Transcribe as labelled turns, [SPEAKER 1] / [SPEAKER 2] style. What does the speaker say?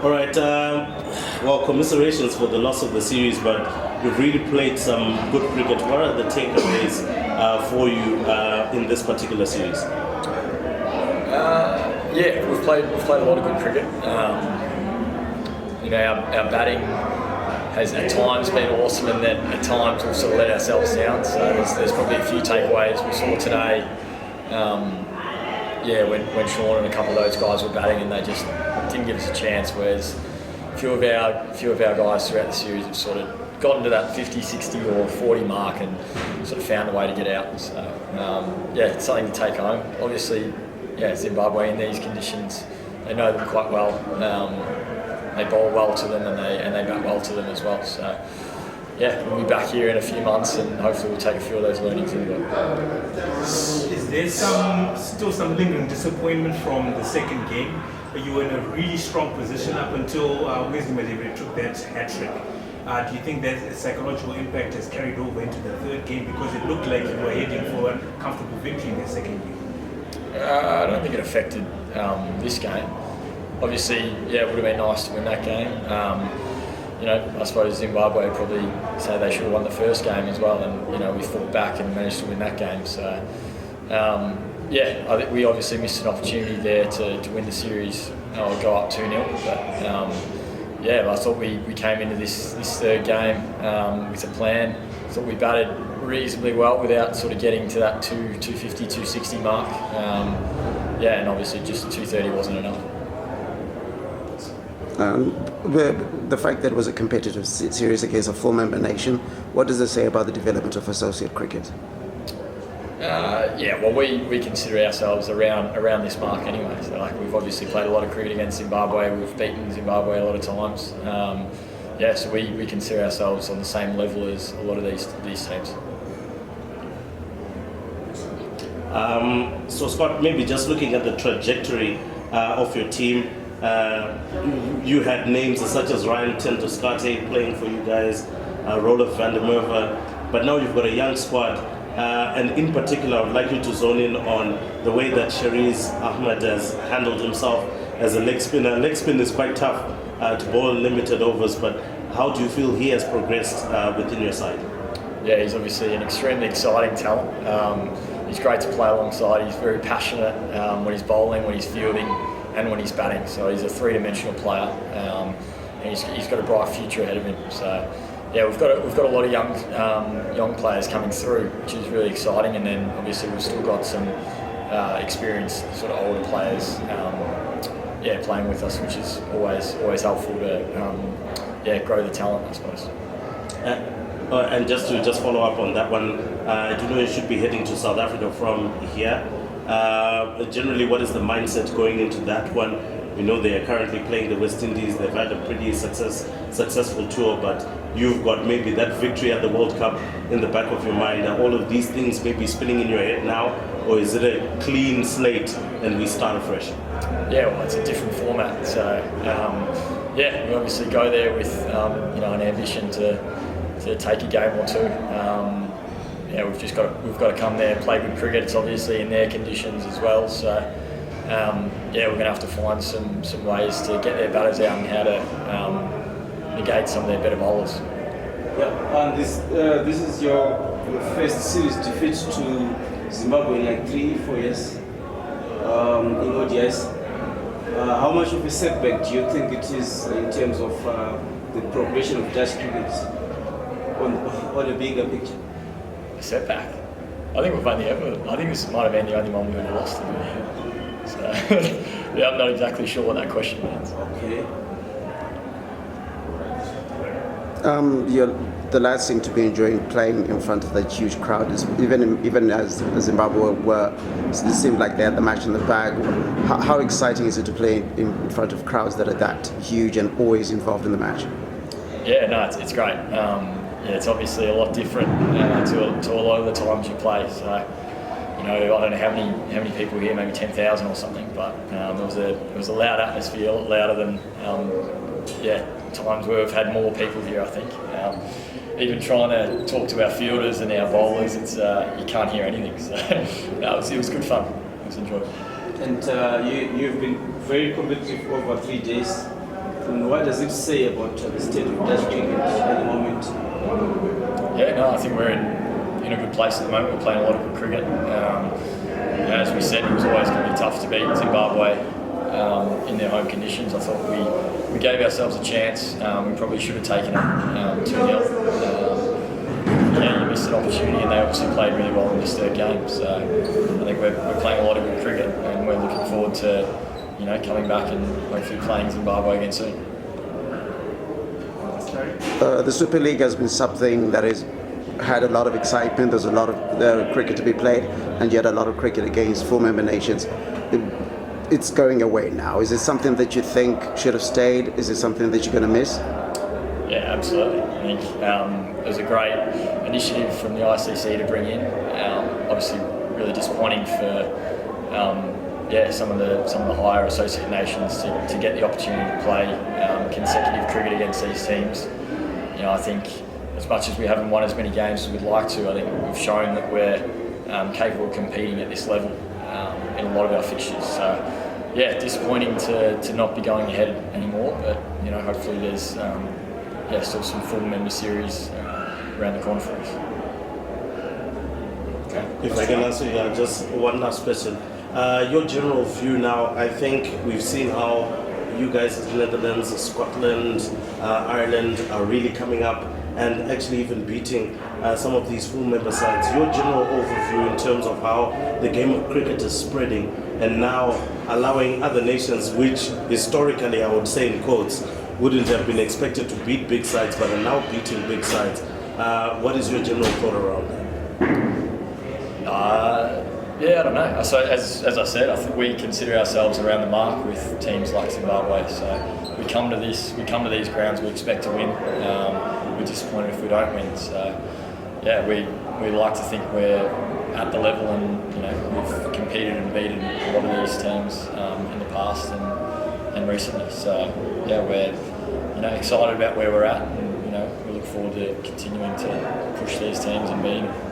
[SPEAKER 1] All right. Well, commiserations for the loss of the series, but you've really played some good cricket. What are the takeaways for you in this particular series?
[SPEAKER 2] Yeah, we've played a lot of good cricket. Our batting has at times been awesome, and then at times we've sort of let ourselves down. So there's probably a few takeaways we saw today. When Sean and a couple of those guys were batting, and they just didn't give us a chance. Whereas a few of our guys throughout the series have sort of gotten to that 50, 60 or 40 mark and sort of found a way to get out. So it's something to take home. Obviously, Zimbabwe in these conditions, they know them quite well. They bowl well to them, and they bat well to them as well. So we'll be back here in a few months, and hopefully we'll take a few of those learnings into it.
[SPEAKER 3] Is there still some lingering disappointment from the second game? You were in a really strong position up until Wesley Madiveri took that hat-trick. Do you think that psychological impact has carried over into the third game, because it looked like you were heading for a comfortable victory in the second game?
[SPEAKER 2] I don't think it affected this game. Obviously, it would have been nice to win that game. I suppose Zimbabwe would probably say they should have won the first game as well, and we fought back and managed to win that game. So, I think we obviously missed an opportunity there to win the series or go up 2-0. But I thought we came into this third game with a plan. I thought we batted reasonably well without sort of getting to that 250, 260 mark. And obviously just 230 wasn't enough.
[SPEAKER 4] The fact that it was a competitive series against a full-member nation, what does it say about the development of associate cricket?
[SPEAKER 2] We consider ourselves around this mark anyway. So we've obviously played a lot of cricket against Zimbabwe. We've beaten Zimbabwe a lot of times. So we consider ourselves on the same level as a lot of these teams.
[SPEAKER 1] So Scott, maybe just looking at the trajectory of your team, you had names such as Ryan Tentoskate playing for you guys, Rolf van der Merwe, but now you've got a young squad, and in particular I would like you to zone in on the way that Shariz Ahmed has handled himself as a leg spinner. Leg spin is quite tough to bowl limited overs, but how do you feel he has progressed within your side?
[SPEAKER 2] Yeah, he's obviously an extremely exciting talent. He's great to play alongside. He's very passionate when he's bowling, when he's fielding, and when he's batting. So he's a three-dimensional player, and he's got a bright future ahead of him. So we've got a lot of young players coming through, which is really exciting. And then obviously we've still got some experienced sort of older players, playing with us, which is always helpful to grow the talent, I suppose.
[SPEAKER 1] And just to follow up on that one, I do know you should be heading to South Africa from here. Generally, what is the mindset going into that one? We know they are currently playing the West Indies. They've had a pretty successful tour, but you've got maybe that victory at the World Cup in the back of your mind. Are all of these things maybe spinning in your head now, or is it a clean slate and we start afresh?
[SPEAKER 2] It's a different format. So we obviously go there with an ambition to take a game or two. We've got to come there and play good cricket. It's obviously in their conditions as well. So we're going to have to find some ways to get their batters out and how to negate some of their better bowlers.
[SPEAKER 5] And this is your first series defeat to Zimbabwe in like 3-4 years in ODIs. How much of a setback do you think it is in terms of the progression of Dutch cricket on a bigger picture?
[SPEAKER 2] A setback? I think this might have been the only one we've ever lost to them. So I'm not exactly sure what that question means.
[SPEAKER 5] Okay.
[SPEAKER 4] The lads seem to be enjoying playing in front of that huge crowd. Even as Zimbabwe it seemed like they had the match in the bag. How exciting is it to play in front of crowds that are that huge and always involved in the match?
[SPEAKER 2] It's great. It's obviously a lot different to a lot of the times you play. So, I don't know how many people here, maybe 10,000 or something, but it was a loud atmosphere, a lot louder than times where we've had more people here, I think. Even trying to talk to our fielders and our bowlers, it's you can't hear anything. So it was good fun. It was enjoyable.
[SPEAKER 5] And you've been very competitive over 3 days. And what does it say about the state of Dutch cricket at the moment?
[SPEAKER 2] Yeah, no, I think we're in a good place at the moment. We're playing a lot of good cricket. As we said, it was always going to be tough to beat Zimbabwe in their home conditions. I thought we gave ourselves a chance. We probably should have taken it 2-0. You missed an opportunity, and they obviously played really well in this third game. So I think we're playing a lot of good cricket, and we're looking forward to coming back and hopefully playing Zimbabwe again soon.
[SPEAKER 4] The Super League has been something that has had a lot of excitement. There's a lot of cricket to be played, and yet a lot of cricket against full member nations. It's going away now. Is it something that you think should have stayed? Is it something that you're going to miss?
[SPEAKER 2] Yeah, absolutely. I think it was a great initiative from the ICC to bring in. Obviously, really disappointing for some of the higher associate nations to get the opportunity to play consecutive cricket against these teams. I think as much as we haven't won as many games as we'd like to, I think we've shown that we're capable of competing at this level in a lot of our fixtures. So, yeah, disappointing to not be going ahead anymore, but hopefully there's still some full member series around the corner for us.
[SPEAKER 1] Okay. If I can answer just one last question. Your general view now, I think we've seen how you guys, the Netherlands, Scotland, Ireland are really coming up and actually even beating some of these full member sides. Your general overview in terms of how the game of cricket is spreading and now allowing other nations, which historically, I would say in quotes, wouldn't have been expected to beat big sides but are now beating big sides. What is your general thought around that?
[SPEAKER 2] Yeah, I don't know. So as I said, I think we consider ourselves around the mark with teams like Zimbabwe. So we come to these grounds, we expect to win. We're disappointed if we don't win. So yeah, we like to think we're at the level, and we've competed and beaten a lot of these teams in the past and recently. So yeah, we're excited about where we're at, and we look forward to continuing to push these teams and beating them.